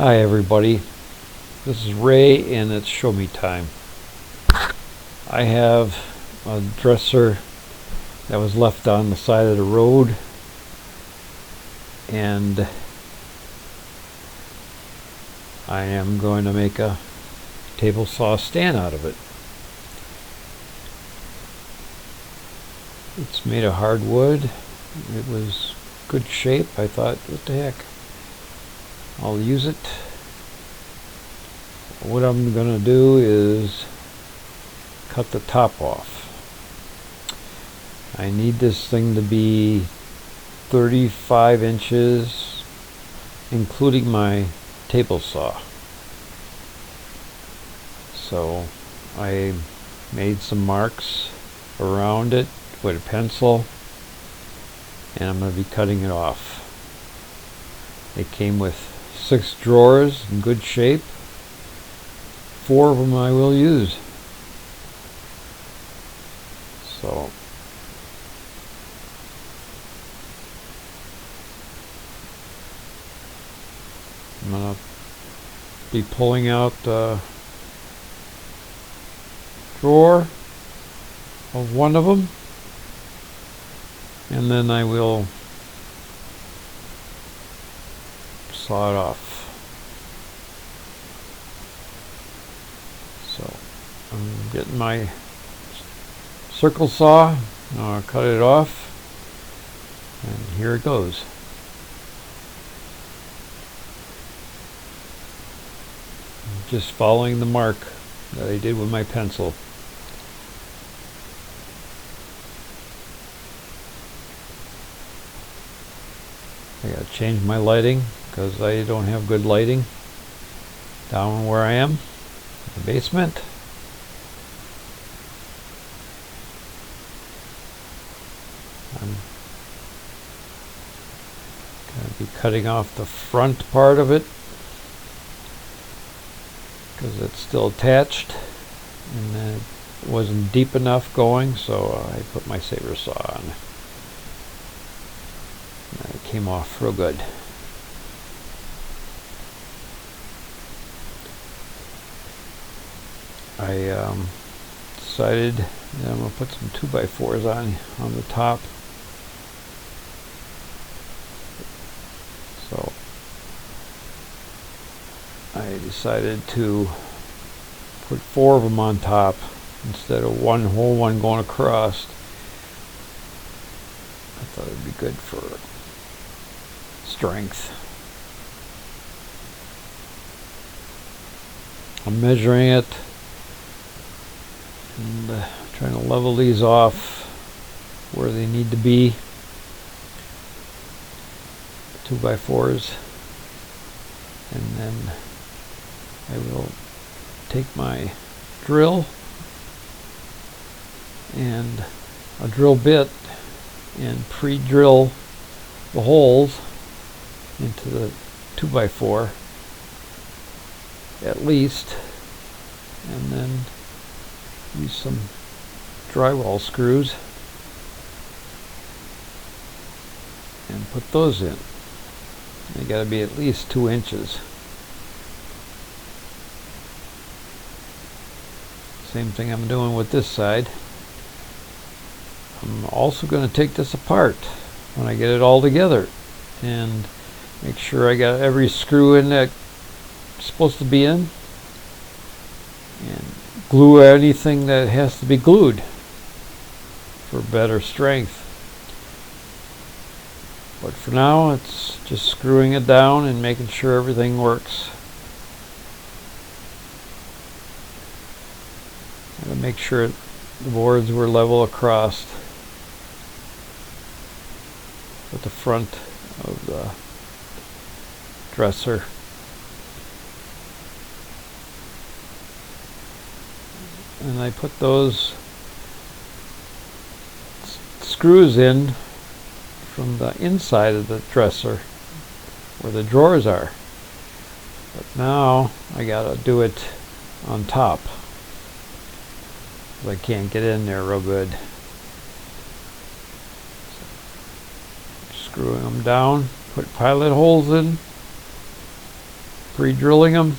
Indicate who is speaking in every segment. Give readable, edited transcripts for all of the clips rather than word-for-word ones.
Speaker 1: Hi everybody, this is Ray and it's show me time. I have a dresser that was left on the side of the road and I am going to make a table saw stand out of it. It's made of hardwood. It was good shape. I thought, what the heck, I'll use it. What I'm going to do is cut the top off. I need this thing to be 35 inches, including my table saw. So I made some marks around it with a pencil, and I'm going to be cutting it off. It came with 6 drawers in good shape. 4 of them I will use. So I'm going to be pulling out the drawer of one of them, and then I will saw it off. So I'm getting my circle saw. I'll cut it off, and here it goes. I'm just following the mark that I did with my pencil. I gotta change my lighting because I don't have good lighting down where I am in the basement. I'm gonna be cutting off the front part of it because it's still attached, and then it wasn't deep enough going, so I put my saber saw on. And it came off real good. I decided that I'm going to put some 2x4s on the top. So I decided to put 4 of them on top instead of one whole one going across. I thought it'd be good for strength. I'm measuring it and trying to level these off where they need to be. 2x4s, and then I will take my drill and a drill bit and pre-drill the holes into the 2x4 at least, and then use some drywall screws and put those in. They got to be at least 2 inches. Same thing I'm doing with this side. I'm also going to take this apart when I get it all together and make sure I got every screw in that it's supposed to be in, and glue anything that has to be glued for better strength. But for now, it's just screwing it down and making sure everything works. I gotta make sure the boards were level across with the front of the dresser. And I put those screws in from the inside of the dresser where the drawers are. But now I gotta do it on top. I can't get in there real good. So, screwing them down, put pilot holes in, pre-drilling them.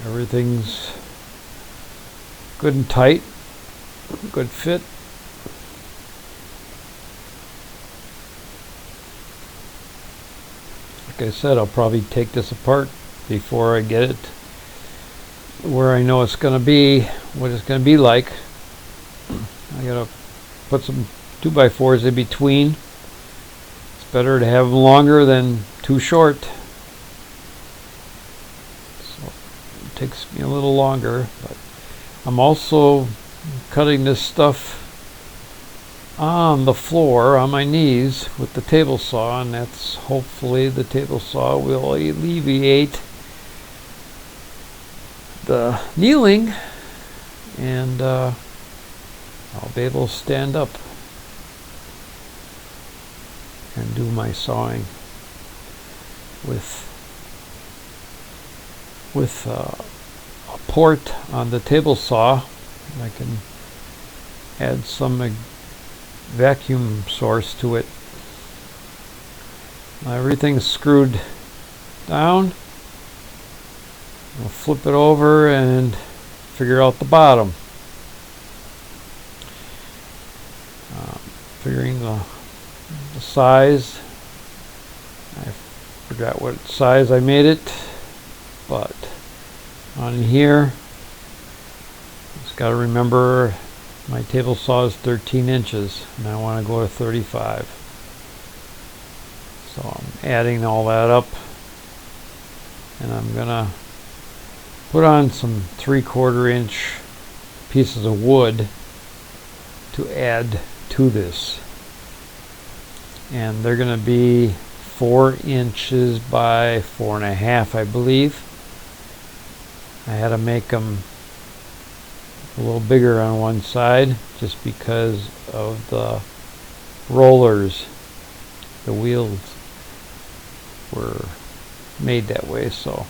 Speaker 1: Everything's good and tight, good fit. Like I said, I'll probably take this apart before I get it where I know it's going to be, what it's going to be like. I gotta put some 2x4s in between. It's better to have them longer than too short. So it takes me a little longer, but I'm also cutting this stuff on the floor on my knees with the table saw, and that's hopefully the table saw will alleviate the kneeling, and I'll be able to stand up and do my sawing with a port on the table saw. I can add some vacuum source to it. Everything's screwed down. I'll flip it over and figure out the bottom. Figuring the size. I forgot what size I made it, but on here, just got to remember my table saw is 13 inches and I want to go to 35. So I'm adding all that up, and I'm gonna put on some 3/4 inch pieces of wood to add to this, and they're going to be 4 inches by 4.5, I believe. I had to make them a little bigger on one side just because of the rollers. The wheels were made that way, so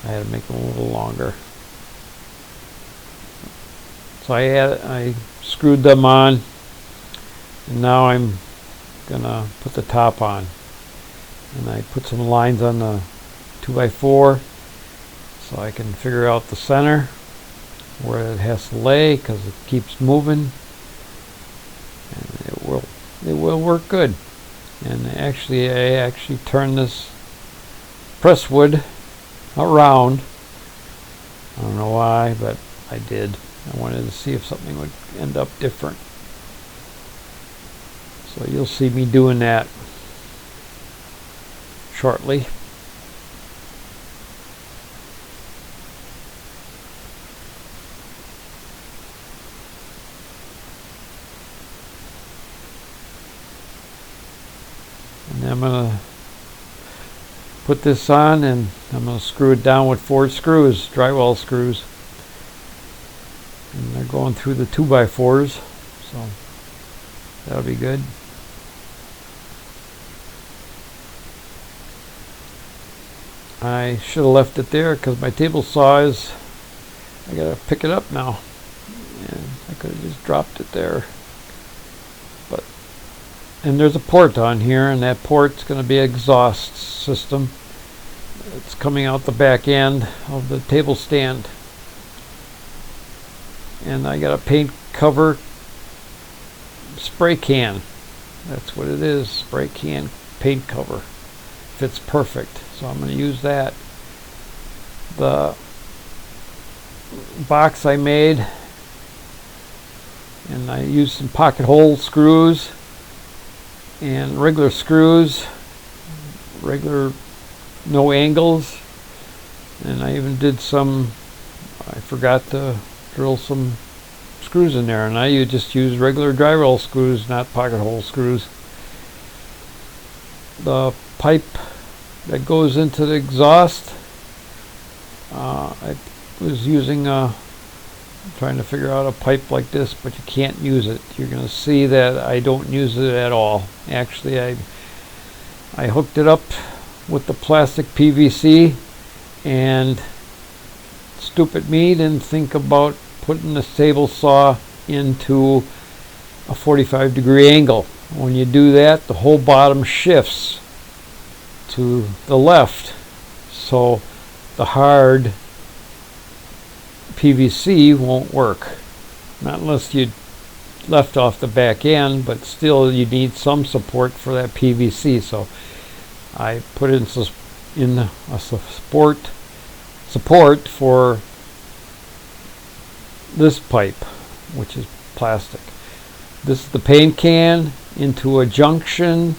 Speaker 1: I had to make them a little longer. So I screwed them on, and now I'm gonna put the top on, and I put some lines on the 2x4 so I can figure out the center where it has to lay, because it keeps moving, and it will work good. And actually I turned this press wood around. I don't know why, but I did. I wanted to see if something would end up different. So you'll see me doing that shortly. And I'm going to put this on, and I'm going to screw it down with 4 screws, drywall screws. And they're going through the 2x4s, so that'll be good. I should have left it there because my table saw is, I gotta pick it up now, and I could have just dropped it there. But, and there's a port on here, and that port's going to be an exhaust system. It's coming out the back end of the table stand. And I got a paint cover spray can. That's what it is, spray can paint cover. Fits perfect, so I'm going to use that. The box I made, and I used some pocket hole screws and regular screws, regular no angles, and I even did some, I forgot to drill some screws in there, and I just use regular drywall screws, not pocket hole screws. The pipe that goes into the exhaust, I was using trying to figure out a pipe like this, but you can't use it. You're going to see that I don't use it at all. Actually, I hooked it up with the plastic PVC, and stupid me didn't think about putting the table saw into a 45-degree angle. When you do that, the whole bottom shifts to the left, so the hard PVC won't work. Not unless you left off the back end, but still you need some support for that PVC. So I put in a support for this pipe, which is plastic. This is the paint can into a junction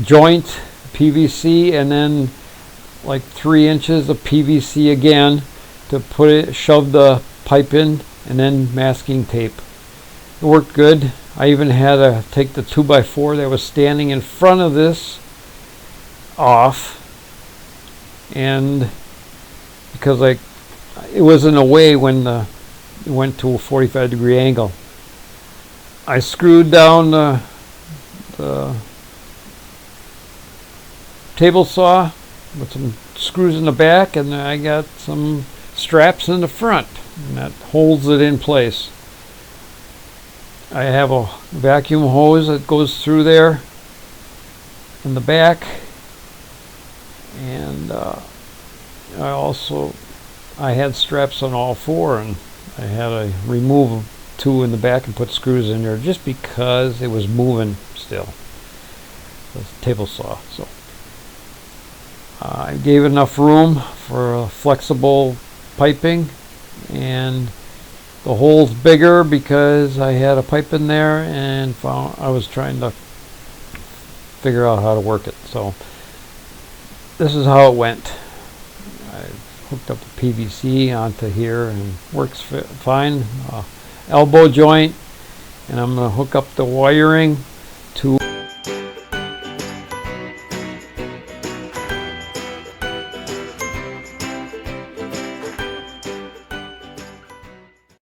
Speaker 1: joint PVC, and then like 3 inches of PVC again to shove the pipe in, and then masking tape. It worked good. I even had to take the 2x4 that was standing in front of this off, and because it was in a way when it went to a 45-degree angle. I screwed down the table saw with some screws in the back, and I got some straps in the front, and that holds it in place. I have a vacuum hose that goes through there in the back, and I had straps on all 4, and I had to remove 2 in the back and put screws in there just because it was moving still, the table saw. So I gave enough room for a flexible piping, and the hole's bigger because I had a pipe in there and I was trying to figure out how to work it. So this is how it went. I hooked up the PVC onto here and works fine. Elbow joint, and I'm going to hook up the wiring